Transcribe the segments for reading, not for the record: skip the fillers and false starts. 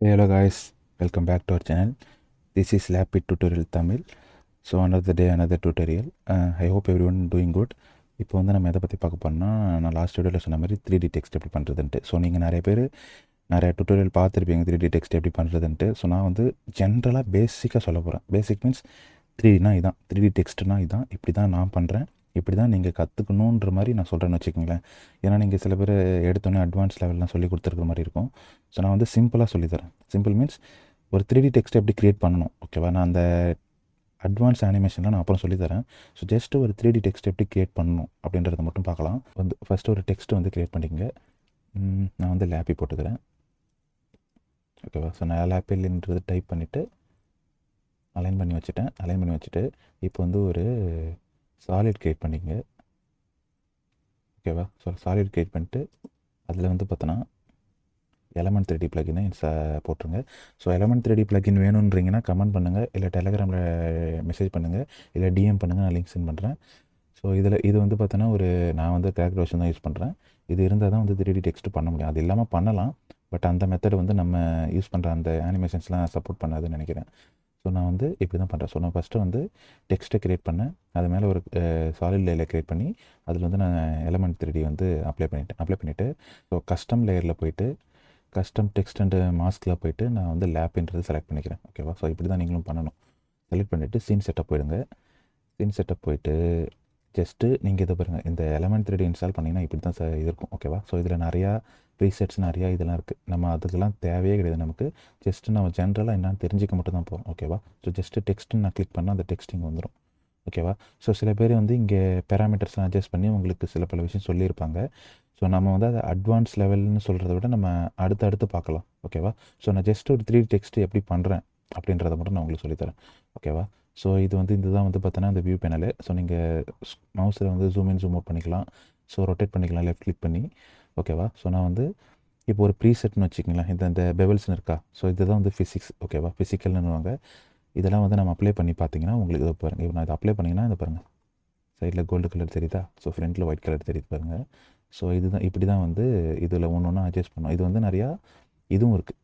Hello guys, welcome back to our channel. This is Lapid Tutorial Tamil. So another day, another tutorial. I hope everyone doing good. இப்போ வந்து நம்ம எதை பற்றி பார்க்க போனோம்னா, நான் லாஸ்ட் வீடியோவில் சொன்ன மாதிரி 3D டெக்ஸ்ட் எப்படி பண்ணுறதுன்ட்டு. ஸோ நீங்கள் நிறைய பேர் நிறைய டுட்டோரியல் பார்த்துருப்பீங்க 3D டெக்ஸ்ட் எப்படி பண்ணுறதுன்ட்டு. ஸோ நான் வந்து ஜென்ரலாக பேசிக்காக சொல்ல போகிறேன். பேசிக் மீன்ஸ் 3Dனா இதான், 3D டெக்ஸ்ட்னா இதான், இப்படி தான் நான் பண்ணுறேன், இப்படி தான் நீங்கள் கற்றுக்கணுன்ற மாதிரி நான் சொல்கிறேன்னு வச்சுக்கோங்களேன். ஏன்னா நீங்கள் சில பேர் எடுத்தோன்னே அட்வான்ஸ் லெவல்லாம் சொல்லி கொடுத்துருக்குற மாதிரி இருக்கும். ஸோ நான் வந்து சிம்பிளாக சொல்லித்தரேன். சிம்பிள் மீன்ஸ் ஒரு 3D டெக்ஸ்ட் எப்படி க்ரியேட் பண்ணணும், ஓகேவா? நான் அந்த அட்வான்ஸ் அனிமேஷன்லாம் நான் அப்புறம் சொல்லித்தரேன். ஸோ ஜஸ்ட்டு ஒரு 3D டெக்ஸ்ட் எப்படி க்ரியேட் பண்ணணும் அப்படின்றத மட்டும் பார்க்கலாம். வந்து ஃபஸ்ட்டு ஒரு டெக்ஸ்ட் வந்து க்ரியேட் பண்ணிக்கங்க. நான் வந்து லேப்பி போட்டுக்கிறேன், ஓகேவா? ஸோ நான் லேப்பில்ன்றது டைப் பண்ணிவிட்டு அலைன் பண்ணி வச்சுட்டேன். அலைன் பண்ணி வச்சுட்டு இப்போ வந்து ஒரு சாலிட் க்ரியேட் பண்ணிக்கங்க, ஓகேவா? ஸோ சாலிட் க்ரியேட் பண்ணிட்டு அதில் வந்து பார்த்தோன்னா எலமெண்ட் 3D ப்ளகினை போட்டுருங்க. ஸோ எலமெண்ட் 3D ப்ளகின் வேணுன்றீங்கன்னா கமெண்ட் பண்ணுங்கள், இல்லை டெலகிராமில் மெசேஜ் பண்ணுங்கள், இல்லை டிஎம் பண்ணுங்கள், நான் லிங்க் சென்ட் பண்ணுறேன். ஸோ இது வந்து பார்த்தோன்னா நான் வந்து கிராக் ரோஷன் தான் யூஸ் பண்ணுறேன். இது இருந்தால் தான் வந்து 3D டெக்ஸ்ட் பண்ண முடியும். அது இல்லாமல் பண்ணலாம், பட் அந்த மெத்தட் வந்து நம்ம யூஸ் பண்ணுற அந்த அனிமேஷன்ஸ்லாம் சப்போர்ட் பண்ணாதுன்னு நினைக்கிறேன். ஸோ நான் வந்து இப்படி தான் பண்ணுறேன். ஸோ நான் ஃபஸ்ட்டு வந்து டெக்ஸ்ட்டை க்ரியேட் பண்ணேன். அது மேலே ஒரு சாலிட் லேயரில் க்ரியேட் பண்ணி அதில் வந்து நான் எலமெண்ட் 3D வந்து அப்ளை பண்ணிவிட்டு ஸோ கஸ்டம் லேயரில் போயிட்டு கஸ்டம் டெக்ஸ்ட் அண்ட் மாஸ்கில் போய்ட்டு நான் வந்து லேப்ன்றது செலக்ட் பண்ணிக்கிறேன், ஓகேவா? ஸோ இப்படி தான் நீங்களும் பண்ணணும். செலக்ட் பண்ணிவிட்டு சீன் செட்டப் போயிடுங்க. சீன் செட்டப் போயிட்டு ஜஸ்ட்டு நீங்கள் இதை பாருங்கள், இந்த எலமெண்ட் 3D இன்ஸ்டால் பண்ணிங்கன்னா இப்படி தான் இது இருக்கும், ஓகேவா? ஸோ இதில் நிறையா ப்ரீசெட்ஸ் நிறையா இதெல்லாம் இருக்குது. நம்ம அதுக்கெல்லாம் தேவையே கிடையாது. நமக்கு ஜஸ்ட்டு நம்ம ஜென்ரலாக என்னென்னு தெரிஞ்சிக்க மட்டும் தான் போகிறோம், ஓகேவா? ஸோ ஜஸ்ட்டு டெக்ஸ்ட்டுன்னு நான் கிளிக் பண்ணால் அந்த டெக்ஸ்ட் இங்கே வந்துடும், ஓகேவா? ஸோ சில பேர் வந்து இங்கே பேராமீட்டர்ஸ்லாம் அட்ஜஸ்ட் பண்ணி உங்களுக்கு சில பல விஷயம் சொல்லியிருப்பாங்க. ஸோ நம்ம வந்து அதை அட்வான்ஸ் லெவல்னு சொல்கிறத விட நம்ம அடுத்து பார்க்கலாம், ஓகேவா? ஸோ நான் ஜஸ்ட் ஒரு 3D டெக்ஸ்ட் எப்படி பண்ணுறேன் அப்படின்றத மட்டும் நான் உங்களுக்கு சொல்லித்தரேன், ஓகேவா? ஸோ இதுதான் வந்து பார்த்தோன்னா இந்த வியூ பேனலு. ஸோ நீங்கள் மவுஸில் வந்து ஜூம் இன் ஜூம் அவுட் பண்ணிக்கலாம், ஸோ ரொட்டேட் பண்ணிக்கலாம் லெஃப்ட் கிளிக் பண்ணி, ஓகேவா? ஸோ நான் வந்து இப்போ ஒரு ப்ரீசெட்னு வச்சுக்கிங்களேன், இந்த பெவல்ஸ்னு இருக்கா? ஸோ இதுதான் வந்து ஃபிசிக்ஸ், ஓகேவா? ஃபிசிக்கல்னுவாங்க. இதெல்லாம் வந்து நம்ம அப்ளை பண்ணி பார்த்தீங்கன்னா உங்களுக்கு இதை பாருங்கள். இப்போ நான் இதை அப்ளை பண்ணிங்கன்னா இதை பாருங்கள், சைடில் கோல்டு கலர் தெரியுதா? ஸோ ஃப்ரண்ட்டில் ஒயிட் கலர் தெரியுது பாருங்கள். ஸோ இப்படி தான் வந்து இதில் ஒன்று ஒன்றா அட்ஜஸ்ட் பண்ணோம். இது வந்து நிறையா இதுவும் இருக்குது,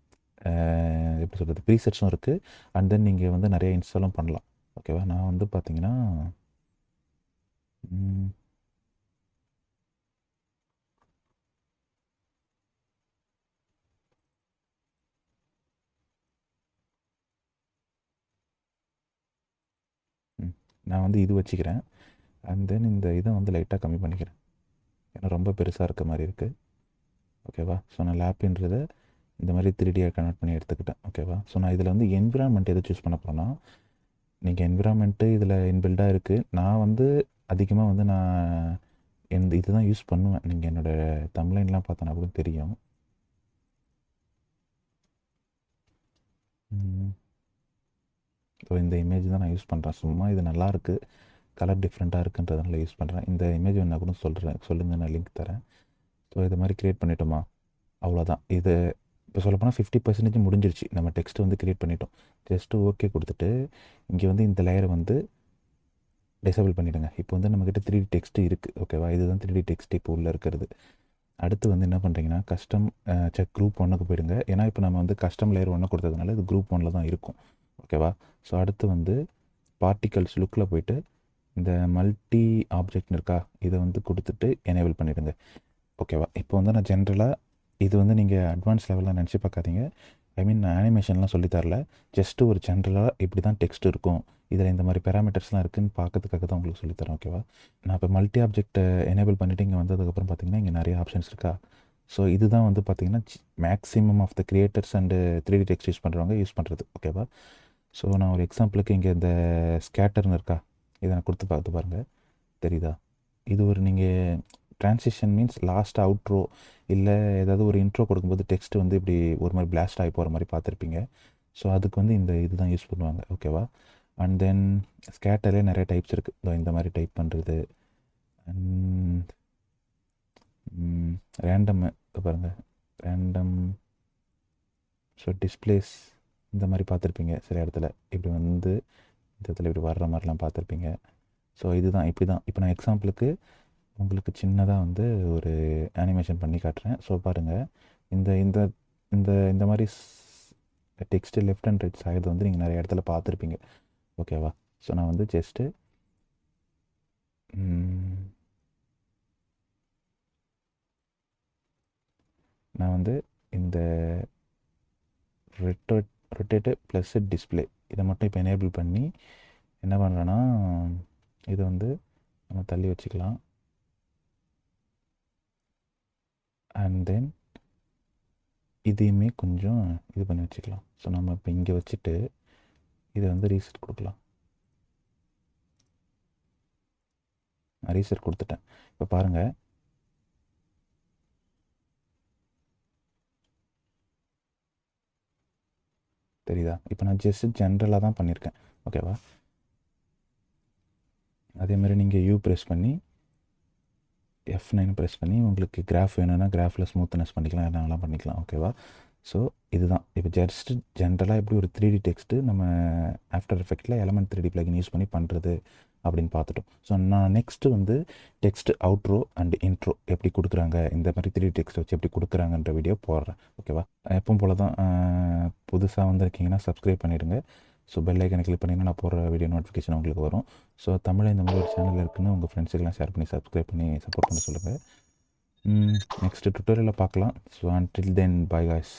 எப்படி சொல்கிறது, ப்ரீசெட்ஸும் இருக்குது. அண்ட் தென் நீங்கள் வந்து நிறைய இன்ஸ்டாலும் பண்ணலாம், ஓகேவா? நான் வந்து பார்த்தீங்கன்னா நான் வந்து இது வச்சுக்கிறேன். அண்ட் தென் இந்த இதை வந்து லைட்டாக கம்மி பண்ணிக்கிறேன், ஏன்னா ரொம்ப பெருசாக இருக்க மாதிரி இருக்குது, ஓகேவா? ஸோ நான் லேப்ன்றதை இந்த மாதிரி 3Dயை கன்வெர்ட் பண்ணி எடுத்துக்கிட்டேன், ஓகேவா? ஸோ நான் இதில் வந்து என்விரான்மெண்ட் எதை சூஸ் பண்ண போகிறேன்னா, நீங்கள் என்விரான்மெண்ட்டு இதில் இன்பில்டாக இருக்குது. நான் வந்து அதிகமாக வந்து நான் இது தான் யூஸ் பண்ணுவேன். நீங்கள் என்னோடய தம்ப்லைன்லாம் பார்த்தோன்னா கூட தெரியும். ஸோ இந்த இமேஜ் தான் நான் யூஸ் பண்ணுறேன். சும்மா இது நல்லாயிருக்கு, கலர் டிஃப்ரெண்ட்டாக இருக்குன்றதுனால யூஸ் பண்ணுறேன். இந்த இமேஜ் வேணா கூட சொல்லுங்கள், நான் லிங்க் தரேன். ஸோ இது மாதிரி க்ரியேட் பண்ணிட்டோமா, அவ்வளோதான். இது இப்போ சொல்லப்போனால் 50% முடிஞ்சிருச்சு. நம்ம டெக்ஸ்ட் வந்து க்ரியேட் பண்ணிட்டோம். ஜஸ்ட்டு ஓகே கொடுத்துட்டு இங்கே வந்து இந்த லேயரை வந்து டிசேபிள் பண்ணிவிடுங்க. இப்போ வந்து நம்மக்கிட்ட 3D டெக்ஸ்ட் இருக்குது, ஓகேவா? இதுதான் 3D டெக்ஸ்ட் இப்போ உள்ளே இருக்கிறது. அடுத்து வந்து என்ன பண்ணுறீங்கன்னா கஸ்டம் குரூப் 1க்கு போயிடுங்க. ஏன்னா இப்போ நம்ம வந்து கஸ்டம் லேயர் 1 கொடுத்ததுனால இது குரூப் 1ல் தான் இருக்கும், ஓகேவா? ஸோ அடுத்து வந்து பார்ட்டிகல்ஸ் லுக்கில் போயிட்டு இந்த மல்டி ஆப்ஜெக்ட்னு இருக்கா, இதை வந்து கொடுத்துட்டு எனேபிள் பண்ணிவிடுங்க, ஓகேவா? இப்போ வந்து நான் ஜென்ரலாக இது வந்து நீங்கள் அட்வான்ஸ் லெவலில் நினச்சி பார்க்காதீங்க. ஐ மீன் அனிமேஷன்லாம் சொல்லித்தரல, ஜஸ்ட்டு ஒரு ஜென்ரலாக இப்படி தான் டெக்ஸ்ட் இருக்கும், இதில் இந்த மாதிரி பேராமீட்டர்ஸ்லாம் இருக்குதுன்னு பார்க்கறதுக்காக தான் உங்களுக்கு சொல்லித்தரேன், ஓகேவா? நான் இப்போ மல்டி ஆப்ஜெக்ட்டை எனேபிள் பண்ணிவிட்டு இங்கே வந்ததுக்கப்புறம் பார்த்தீங்கன்னா இங்கே நிறைய ஆப்ஷன்ஸ் இருக்கா. ஸோ இதுதான் வந்து பார்த்திங்கன்னா maximum of the creators and 3D text use பண்ணுறவங்க யூஸ் பண்ணுறது, ஓகேவா? ஸோ நான் ஒரு எக்ஸாம்பிளுக்கு இங்கே இந்த ஸ்கேட்டர்னு இருக்கா, இதை நான் கொடுத்து பார்த்து பாருங்கள், தெரியுதா? இது ஒரு நீங்கள் ட்ரான்சிஷன் மீன்ஸ் லாஸ்ட் அவுட்ரோ இல்லை ஏதாவது ஒரு இன்ட்ரோ கொடுக்கும்போது டெக்ஸ்ட் வந்து இப்படி ஒரு மாதிரி பிளாஸ்ட் ஆகி போகிற மாதிரி பார்த்துருப்பீங்க. ஸோ அதுக்கு வந்து இந்த இது தான் யூஸ் பண்ணுவாங்க, ஓகேவா? அண்ட் தென் ஸ்கேட்டர்லேயே நிறைய டைப்ஸ் இருக்குது. இந்த மாதிரி டைப் பண்ணுறது அண்ட் ரேண்டம் பாருங்கள், ரேண்டம். ஸோ டிஸ்பிளேஸ் இந்த மாதிரி பார்த்துருப்பீங்க சில இடத்துல, இப்படி வந்து இந்த இடத்துல இப்படி வர்ற மாதிரிலாம் பார்த்துருப்பீங்க. ஸோ இதுதான் இப்படி தான். இப்போ நான் எக்ஸாம்பிளுக்கு உங்களுக்கு சின்னதாக வந்து ஒரு அனிமேஷன் பண்ணி காட்டுறேன். ஸோ பாருங்கள், இந்த இந்த இந்த இந்த மாதிரி டெக்ஸ்ட்டு லெஃப்ட் அண்ட் ரைட் சாய்றது வந்து நீங்கள் நிறைய இடத்துல பார்த்துருப்பீங்க. ஓகேவா? ஸோ நான் வந்து ஜஸ்ட்டு நான் வந்து இந்த ரொட்டேட்டு ப்ளஸ் டிஸ்பிளே இதை மட்டும் இப்போ எனேபிள் பண்ணி என்ன பண்ணுறேன்னா, இது வந்து நம்ம தள்ளி வச்சுக்கலாம். அண்ட் தென் இதையுமே கொஞ்சம் இது பண்ணி வச்சுக்கலாம். ஸோ நம்ம இப்போ இங்கே வச்சுட்டு இதை வந்து ரீசெட் கொடுக்கலாம். நான் ரீசெட் கொடுத்துட்டேன். இப்போ பாருங்கள், தெரியுதா? இப்போ நான் ஜஸ்ட் ஜென்ரலாக தான் பண்ணியிருக்கேன். ஓகேவா? அதேமாதிரி நீங்கள் யூ ப்ரெஸ் பண்ணி F9 ப்ரெஸ் பண்ணி உங்களுக்கு கிராஃப் வேணும்னா கிராஃபில் ஸ்மூத்னஸ் பண்ணிக்கலாம், என்னெல்லாம் பண்ணிக்கலாம். ஓகேவா? ஸோ இதுதான் இப்போ ஜஸ்ட்டு ஜென்ரலாக எப்படி ஒரு 3D டெக்ஸ்ட்டு நம்ம ஆஃப்டர் எஃபெக்டில் எலமெண்ட் 3D பிளகின் யூஸ் பண்ணி பண்ணுறது அப்படின்னு பார்த்துட்டோம். ஸோ நான் நெக்ஸ்ட்டு வந்து டெக்ஸ்ட் அவுட்ரோ அண்ட் இன்ட்ரோ எப்படி கொடுக்குறாங்க, இந்த மாதிரி 3D டெக்ஸ்ட் வச்சு எப்படி கொடுக்குறாங்கன்ற வீடியோ போடுறேன். ஓகேவா? எப்பவும் போல தான் புதுசாக வந்திருக்கீங்கன்னா சப்ஸ்கிரைப் பண்ணிவிடுங்க. ஸோ பெல் ஐக்கனை கிளிக் பண்ணிங்கன்னா நான் போடுற வீடியோ நோட்டிஃபிகேஷன் உங்களுக்கு வரும். ஸோ தமிழில் இந்த மாதிரி ஒரு சேனல் இருக்குன்னு உங்கள் ஃப்ரெண்ட்ஸுக்கெல்லாம் ஷேர் பண்ணி சப்ஸ்கிரைப் பண்ணி சப்போர்ட் பண்ண சொல்லுங்கள். நெக்ஸ்ட் டுட்டோரியலில் பார்க்கலாம். So until then by guys.